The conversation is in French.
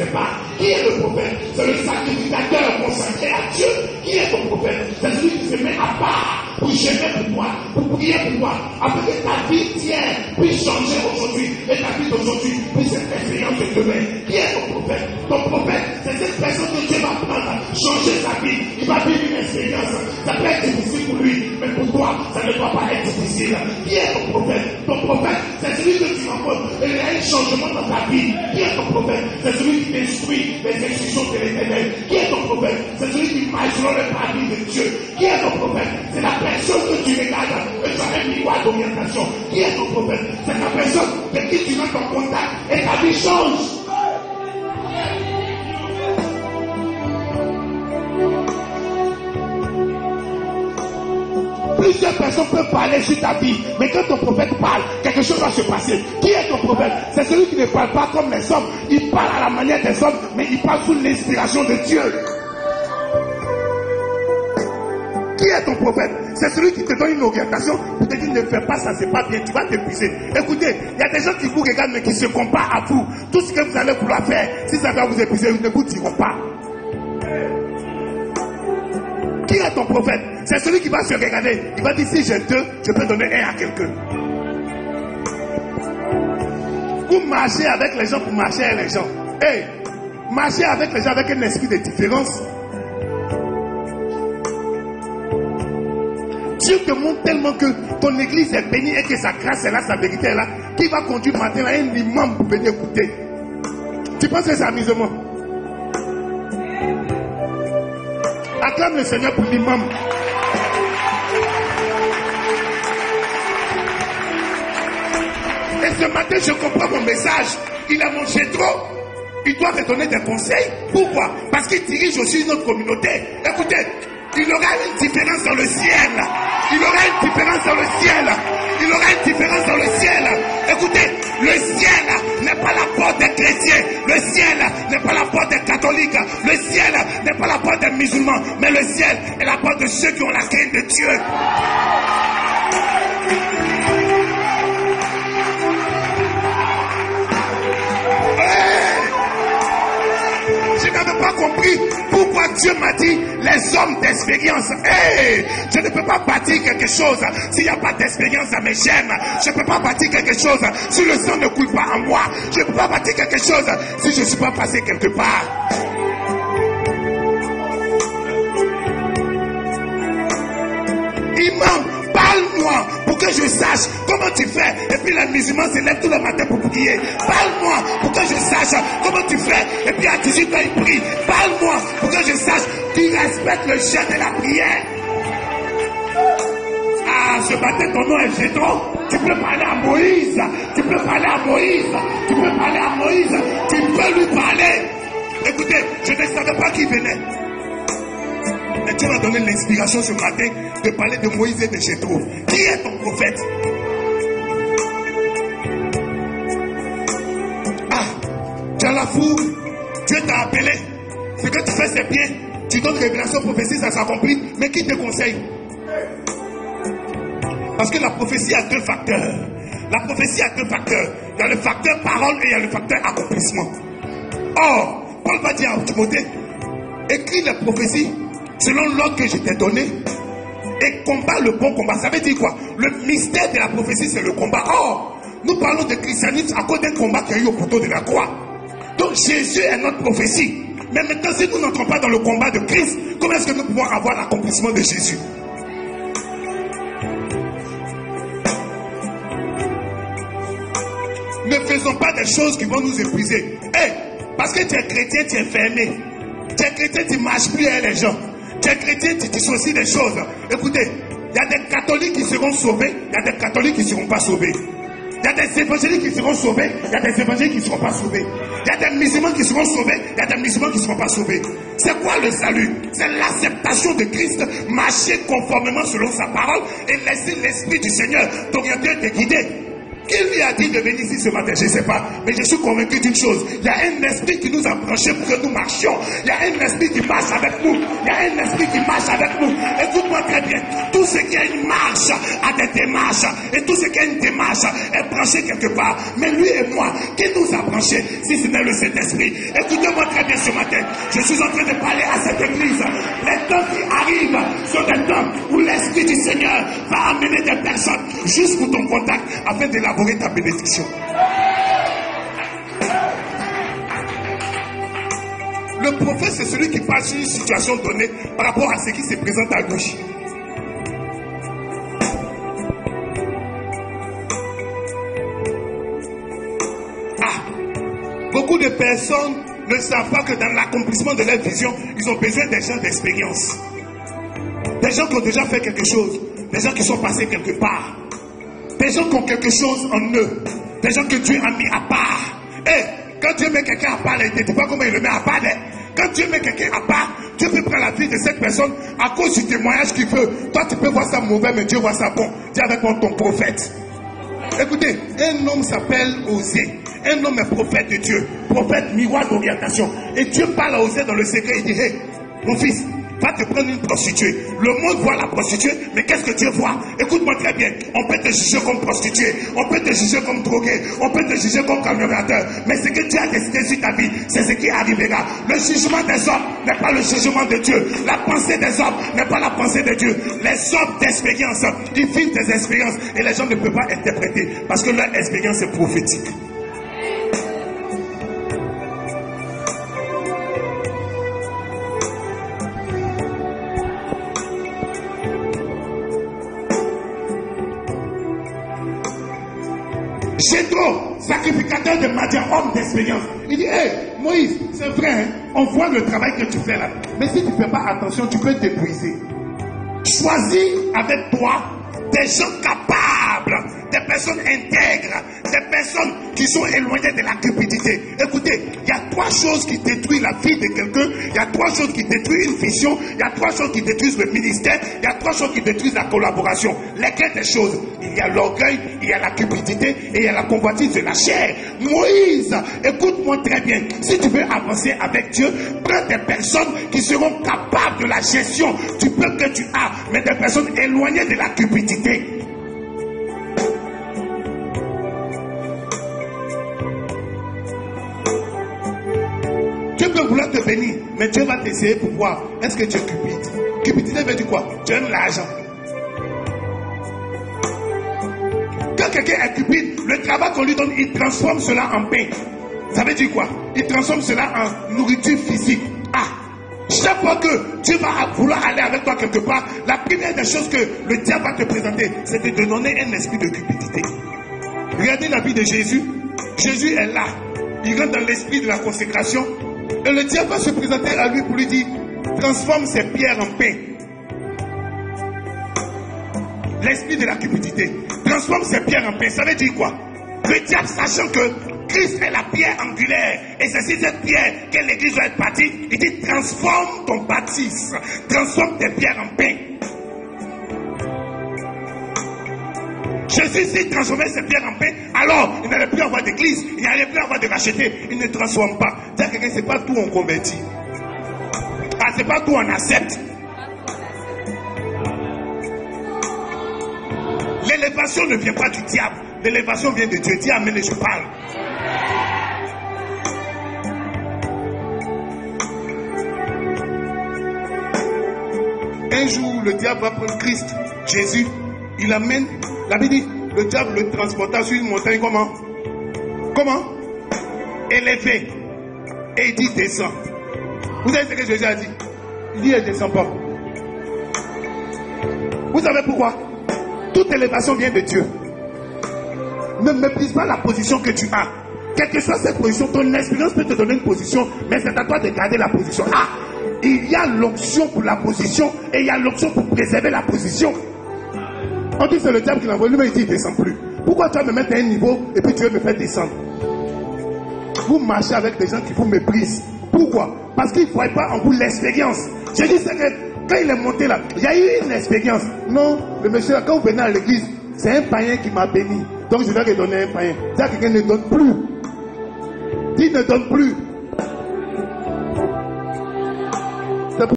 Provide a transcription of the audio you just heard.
sais pas. Qui est le prophète? C'est le sacrificateur consacré à Dieu. Qui est ton prophète? C'est celui qui se met à part pour gérer pour toi, pour prier pour toi, afin que ta vie tienne, puisse changer aujourd'hui, et ta vie d'aujourd'hui puisse être expérience de demain. Qui est ton prophète? Ton prophète, c'est cette personne que Dieu va prendre, changer sa vie. Il va vivre une expérience. Ça peut être difficile pour lui, mais pour toi, ça ne doit pas être difficile. Qui est ton prophète? Ton prophète, c'est celui que tu rencontres et il y a un changement dans ta vie. Qui est ton prophète? C'est celui qui détruit les instructions de l'Éternel. Qui est ton prophète? C'est celui qui marche dans le paradis de Dieu. Qui est ton prophète? C'est la personne que tu regardes et tu as un miroir d'orientation. Qui est ton prophète? C'est la personne de qui tu mets ton contact et ta vie change. Plusieurs personnes peuvent parler sur ta vie, mais quand ton prophète parle, quelque chose va se passer. Qui est ton prophète? C'est celui qui ne parle pas comme les hommes. Il parle à la manière des hommes, mais il parle sous l'inspiration de Dieu. Qui est ton prophète? C'est celui qui te donne une orientation pour te dire ne fais pas ça, c'est pas bien, tu vas t'épuiser. Écoutez, il y a des gens qui vous regardent mais qui se comparent à vous. Tout ce que vous allez vouloir faire, si ça va vous épuiser, ils ne vous diront pas. Qui est ton prophète? C'est celui qui va se regarder. Il va dire si j'ai deux, je peux donner un à quelqu'un. Vous marchez avec les gens pour marcher avec les gens. Hey, marchez avec les gens avec un esprit de différence. Dieu te montre tellement que ton église est bénie et que sa grâce est là, sa vérité est là, qu'il va conduire maintenant un imam pour venir écouter. Tu penses que c'est amusement? Acclame le Seigneur pour l'imam. Et ce matin, je comprends mon message. Il a mangé trop. Il doit me donner des conseils. Pourquoi? Parce qu'il dirige aussi notre communauté. Écoutez, il aura une différence dans le ciel. Il aura une différence dans le ciel. Il aura une différence dans le ciel. Écoutez, le ciel n'est pas la porte des chrétiens. Le ciel n'est pas la porte des catholiques. Le ciel n'est pas la porte des musulmans. Mais le ciel est la porte de ceux qui ont la crainte de Dieu. Je n'avais pas compris pourquoi Dieu m'a dit les hommes d'expérience. Hey, je ne peux pas bâtir quelque chose s'il n'y a pas d'expérience dans mes gènes. Je ne peux pas bâtir quelque chose si le sang ne coule pas en moi. Je ne peux pas bâtir quelque chose si je ne suis pas passé quelque part. Imam, parle-moi pour que je sache comment tu fais. Et puis les musulmans se lèvent tout le matin pour prier. Parle-moi pour que je sache comment tu fais. Et puis à 18 ans ils prient. Parle-moi pour que je sache tu respectes le jeûne de la prière. Ah, ce matin ton nom est Jétro. Tu peux parler à Moïse. Tu peux parler à Moïse. Tu peux parler à Moïse. Tu peux lui parler. Écoutez, je ne savais pas qui venait. Et Dieu m'a donné l'inspiration ce matin de parler de Moïse et de Jétro. Qui est ton prophète? Ah, tu as la foule. Dieu t'a appelé. Ce que tu fais, c'est bien. Tu donnes révélation, prophétie, ça s'accomplit. Mais qui te conseille? Parce que la prophétie a deux facteurs. La prophétie a deux facteurs. Il y a le facteur parole et il y a le facteur accomplissement. Or, Paul va dire à Timothée, écris les prophéties selon l'ordre que je t'ai donné et combat le bon combat. Ça veut dire quoi? Le mystère de la prophétie, c'est le combat. Or, nous parlons de christianisme à cause d'un combat qu'il y a eu au couteau de la croix. Donc Jésus est notre prophétie. Mais maintenant, si nous n'entrons pas dans le combat de Christ, comment est-ce que nous pouvons avoir l'accomplissement de Jésus? Ne faisons pas des choses qui vont nous épuiser. Hey, parce que tu es chrétien, tu es fermé. Tu es chrétien, tu ne marches plus avec les gens. Tu es chrétien, tu dissocies des choses. Écoutez, il y a des catholiques qui seront sauvés, il y a des catholiques qui ne seront pas sauvés. Il y a des évangéliques qui seront sauvés, il y a des évangéliques qui ne seront pas sauvés. Il y a des musulmans qui seront sauvés, il y a des musulmans qui ne seront pas sauvés. C'est quoi le salut? C'est l'acceptation de Christ, marcher conformément selon sa parole et laisser l'Esprit du Seigneur t'orienter et te guider. Qui lui a dit de venir ici ce matin? Je ne sais pas. Mais je suis convaincu d'une chose. Il y a un esprit qui nous a branchés pour que nous marchions. Il y a un esprit qui marche avec nous. Il y a un esprit qui marche avec nous. Écoute-moi très bien. Tout ce qui a une marche a des démarches. Et tout ce qui a une démarche est branché quelque part. Mais lui et moi, qui nous a branchés si ce n'est le Saint-Esprit? Écoutez-moi très bien ce matin. Je suis en train de parler à cette église. Les temps qui arrivent sont des temps où l'Esprit du Seigneur va amener des personnes juste pour ton contact afin d'élaborer ta bénédiction. Le prophète, c'est celui qui parle sur une situation donnée par rapport à ce qui se présente à gauche. Beaucoup de personnes ne savent pas que dans l'accomplissement de leur vision, ils ont besoin des gens d'expérience. Des gens qui ont déjà fait quelque chose. Des gens qui sont passés quelque part. Des gens qui ont quelque chose en eux. Des gens que Dieu a mis à part. Et quand Dieu met quelqu'un à part, il ne dit pas comment il le met à part. Quand Dieu met quelqu'un à part, Dieu peut prendre la vie de cette personne à cause du témoignage qu'il veut. Toi, tu peux voir ça mauvais, mais Dieu voit ça bon. Dis avec moi ton prophète. Écoutez, un homme s'appelle Osée. Un homme est prophète de Dieu. Prophète miroir d'orientation. Et Dieu parle à Osée dans le secret. Il dit, hey, mon fils, va te prendre une prostituée. Le monde voit la prostituée, mais qu'est-ce que Dieu voit? Écoute-moi très bien. On peut te juger comme prostituée, on peut te juger comme drogué, on peut te juger comme camionnateur. Mais ce que Dieu a décidé sur ta vie, c'est ce qui arrivera. Le jugement des hommes n'est pas le jugement de Dieu. La pensée des hommes n'est pas la pensée de Dieu. Les hommes d'expérience, ils vivent des expériences et les gens ne peuvent pas interpréter parce que leur expérience est prophétique. Jéthro, sacrificateur de Madian, homme d'expérience. Il dit, hey, Moïse, c'est vrai, hein, on voit le travail que tu fais là. Mais si tu ne fais pas attention, tu peux t'épuiser. Choisis avec toi des gens capables, des personnes intègres, des personnes qui sont éloignées de la cupidité. Écoutez, il y a 3 choses qui détruisent la vie de quelqu'un, il y a 3 choses qui détruisent une vision, il y a 3 choses qui détruisent le ministère, il y a 3 choses qui détruisent la collaboration. Lesquelles des choses? Il y a l'orgueil, il y a la cupidité et il y a la convoitise de la chair. Moïse, écoute-moi très bien. Si tu veux avancer avec Dieu, prends des personnes qui seront capables de la gestion du peuple que tu as, mais des personnes éloignées de la cupidité. Dieu peut vouloir te bénir, mais Dieu va t'essayer pour voir est-ce que tu es cupide. Cupidité veut dire quoi? Tu aimes l'argent. Quand quelqu'un est cupide, le travail qu'on lui donne, il transforme cela en pain. Ça veut dire quoi? Il transforme cela en nourriture physique. Chaque fois que Dieu va vouloir aller avec toi quelque part, la première des choses que le diable va te présenter, c'est de te donner un esprit de cupidité. Regardez la vie de Jésus. Jésus est là. Il rentre dans l'esprit de la consécration. Et le diable va se présenter à lui pour lui dire, transforme ces pierres en pain. L'esprit de la cupidité. Transforme ces pierres en pain. Ça veut dire quoi? Le diable, sachant que Christ est la pierre angulaire, et c'est sur cette pierre que l'église doit être bâtie, il dit transforme ton bâtisse, transforme tes pierres en pain. Jésus s'est transformé ses pierres en pain, alors il n'allait plus avoir d'église, il n'allait plus avoir de racheter, il ne transforme pas. Dire à quelqu'un, c'est pas tout on convertit. C'est pas tout on accepte. L'élévation ne vient pas du diable, l'élévation vient de Dieu. Dis amen et je parle. Un jour, le diable va prendre Christ, Jésus, il amène, la Bible dit, le diable le transporta sur une montagne, comment? Élevé. Et il dit, descends. Vous savez ce que Jésus a dit? Il dit, elle ne descend pas. Vous savez pourquoi? Toute élévation vient de Dieu. Ne méprise pas la position que tu as. Quelle que soit cette position, ton expérience peut te donner une position, mais c'est à toi de garder la position. Il y a l'option pour la position et il y a l'option pour préserver la position. On dit que c'est le diable qui l'envoie, lui-même il dit il ne descend plus. Pourquoi tu vas me mettre à un niveau et puis tu veux me faire descendre? Vous marchez avec des gens qui vous méprisent. Pourquoi? Parce qu'ils ne voient pas en vous l'expérience. J'ai dit c'est que quand il est monté là, il y a eu une expérience. Non, le monsieur, quand vous venez à l'église, c'est un païen qui m'a béni. Donc je vais te donner un pain. Dis à quelqu'un ne donne plus. Dis ne donne plus.